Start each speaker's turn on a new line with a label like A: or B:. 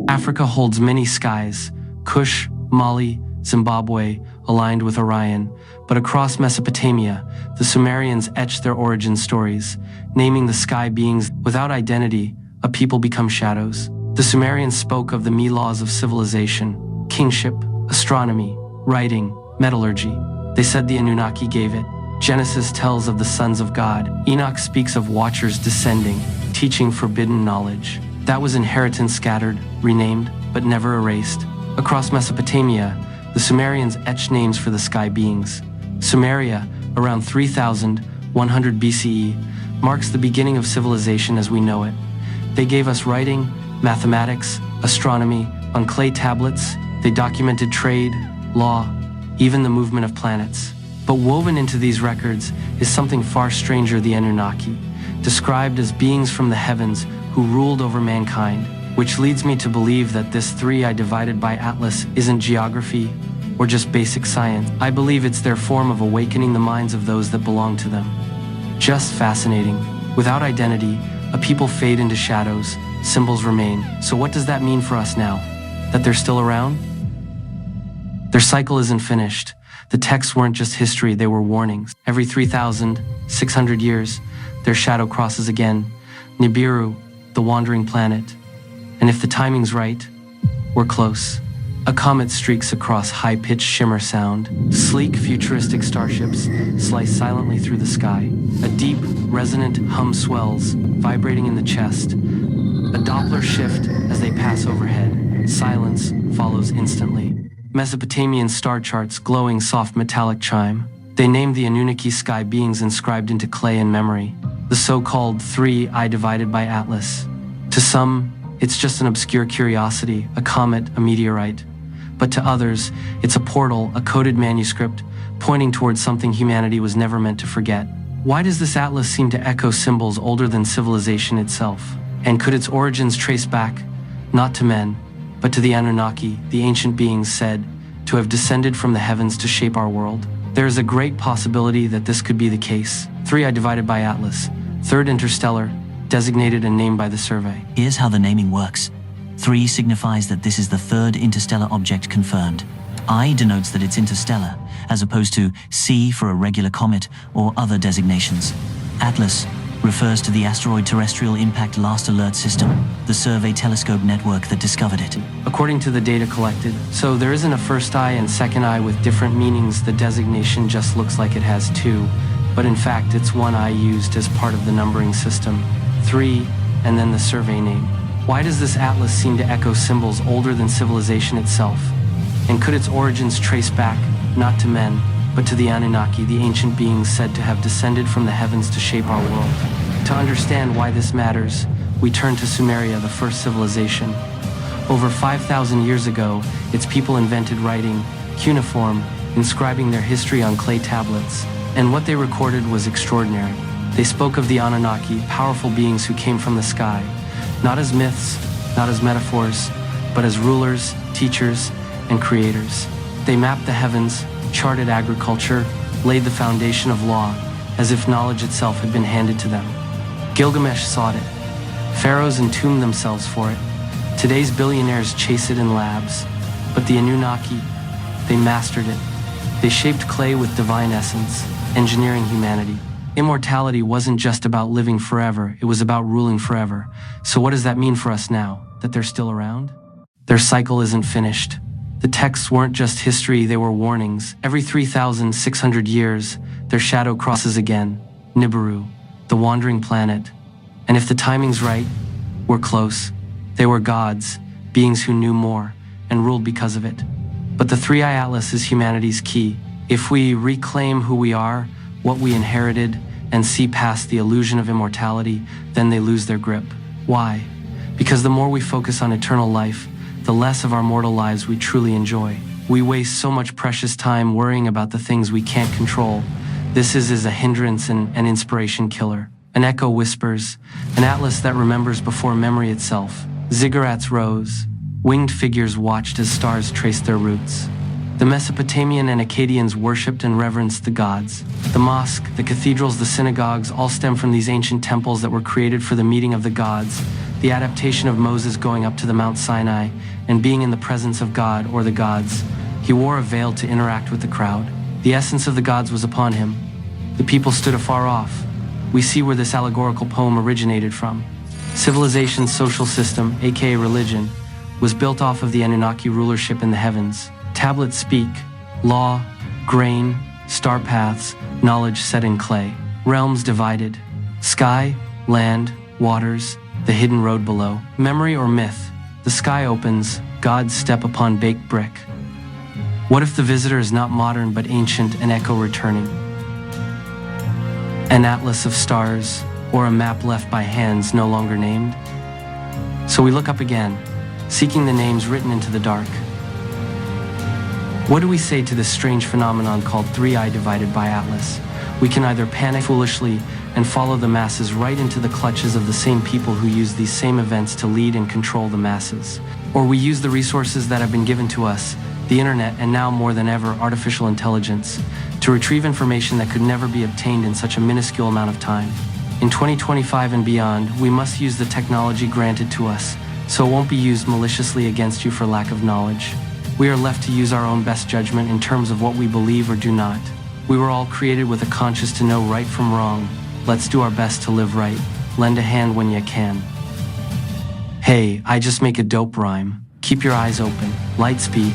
A: Africa holds many skies, Kush, Mali, Zimbabwe, aligned with Orion, but across Mesopotamia, the Sumerians etched their origin stories, naming the sky beings without identity. A people become shadows. The Sumerians spoke of the me laws of civilization, kingship, astronomy, writing, metallurgy. They said the Anunnaki gave it. Genesis tells of the sons of God. Enoch speaks of watchers descending, teaching forbidden knowledge. That was inheritance scattered, renamed, but never erased. Across Mesopotamia, the Sumerians etched names for the sky beings. Sumeria, around 3100 BCE, marks the beginning of civilization as we know it. They gave us writing, mathematics, astronomy. On clay tablets, they documented trade, law, even the movement of planets. But woven into these records is something far stranger: the Anunnaki, described as beings from the heavens who ruled over mankind, which leads me to believe that this 3i divided by Atlas isn't geography or just basic science. I believe it's their form of awakening the minds of those that belong to them. Just fascinating. Without identity, a people fade into shadows, symbols remain. So what does that mean for us now? That they're still around? Their cycle isn't finished. The texts weren't just history, they were warnings. Every 3,600 years, their shadow crosses again. Nibiru, the wandering planet. And if the timing's right, we're close. A comet streaks across high-pitched shimmer sound. Sleek, futuristic starships slice silently through the sky. A deep, resonant hum swells, vibrating in the chest. A Doppler shift as they pass overhead. Silence follows instantly. Mesopotamian star charts glowing soft metallic chime. They named the Anunnaki sky beings inscribed into clay in memory. The so-called 3i divided by Atlas. To some, it's just an obscure curiosity, a comet, a meteorite. But to others, it's a portal, a coded manuscript, pointing towards something humanity was never meant to forget. Why does this atlas seem to echo symbols older than civilization itself? And could its origins trace back, not to men, but to the Anunnaki, the ancient beings said to have descended from the heavens to shape our world? There is a great possibility that this could be the case. 3i divided by Atlas, third interstellar, designated and named by the survey.
B: Here's how the naming works. 3 signifies that this is the third interstellar object confirmed. I denotes that it's interstellar, as opposed to C for a regular comet or other designations. Atlas refers to the asteroid terrestrial impact last alert system, the survey telescope network that discovered it.
A: According to the data collected, so there isn't a first eye and second eye with different meanings. The designation just looks like it has 2, but in fact it's one eye used as part of the numbering system. 3, and then the survey name. Why does this atlas seem to echo symbols older than civilization itself? And could its origins trace back, not to men, but to the Anunnaki, the ancient beings said to have descended from the heavens to shape our world? To understand why this matters, we turn to Sumeria, the first civilization. Over 5,000 years ago, its people invented writing, cuneiform, inscribing their history on clay tablets. And what they recorded was extraordinary. They spoke of the Anunnaki, powerful beings who came from the sky, not as myths, not as metaphors, but as rulers, teachers, and creators. They mapped the heavens, charted agriculture, laid the foundation of law, as if knowledge itself had been handed to them. Gilgamesh sought it. Pharaohs entombed themselves for it. Today's billionaires chase it in labs. But the Anunnaki, they mastered it. They shaped clay with divine essence, engineering humanity. Immortality wasn't just about living forever, it was about ruling forever. So what does that mean for us now, that they're still around? Their cycle isn't finished. The texts weren't just history, they were warnings. Every 3,600 years, their shadow crosses again. Nibiru, the wandering planet. And if the timing's right, we're close. They were gods, beings who knew more, and ruled because of it. But the 3i Atlas is humanity's key. If we reclaim who we are, what we inherited, and see past the illusion of immortality, then they lose their grip. Why? Because the more we focus on eternal life, the less of our mortal lives we truly enjoy. We waste so much precious time worrying about the things we can't control. This is a hindrance and an inspiration killer. An echo whispers, an atlas that remembers before memory itself. Ziggurats rose. Winged figures watched as stars traced their roots. The Mesopotamian and Akkadians worshipped and reverenced the gods. The mosque, the cathedrals, the synagogues all stem from these ancient temples that were created for the meeting of the gods. the adaptation of Moses going up to the Mount Sinai and being in the presence of God or the gods. He wore a veil to interact with the crowd. The essence of the gods was upon him. The people stood afar off. We see where this allegorical poem originated from. Civilization's social system, aka religion, was built off of the Anunnaki rulership in the heavens. Tablets speak, law, grain, star paths, knowledge set in clay. Realms divided, sky, land, waters, the hidden road below. Memory or myth, the sky opens, gods step upon baked brick. What if the visitor is not modern but ancient, an echo returning? An atlas of stars, or a map left by hands no longer named? So we look up again, seeking the names written into the dark. What do we say to this strange phenomenon called 3i divided by Atlas? We can either panic foolishly and follow the masses right into the clutches of the same people who use these same events to lead and control the masses. Or we use the resources that have been given to us, the internet, and now more than ever, artificial intelligence, to retrieve information that could never be obtained in such a minuscule amount of time. In 2025 and beyond, we must use the technology granted to us, so it won't be used maliciously against you for lack of knowledge. We are left to use our own best judgment in terms of what we believe or do not. We were all created with a conscience to know right from wrong. Let's do our best to live right. Lend a hand when you can. Hey, I just make a dope rhyme. Keep your eyes open. Light speed.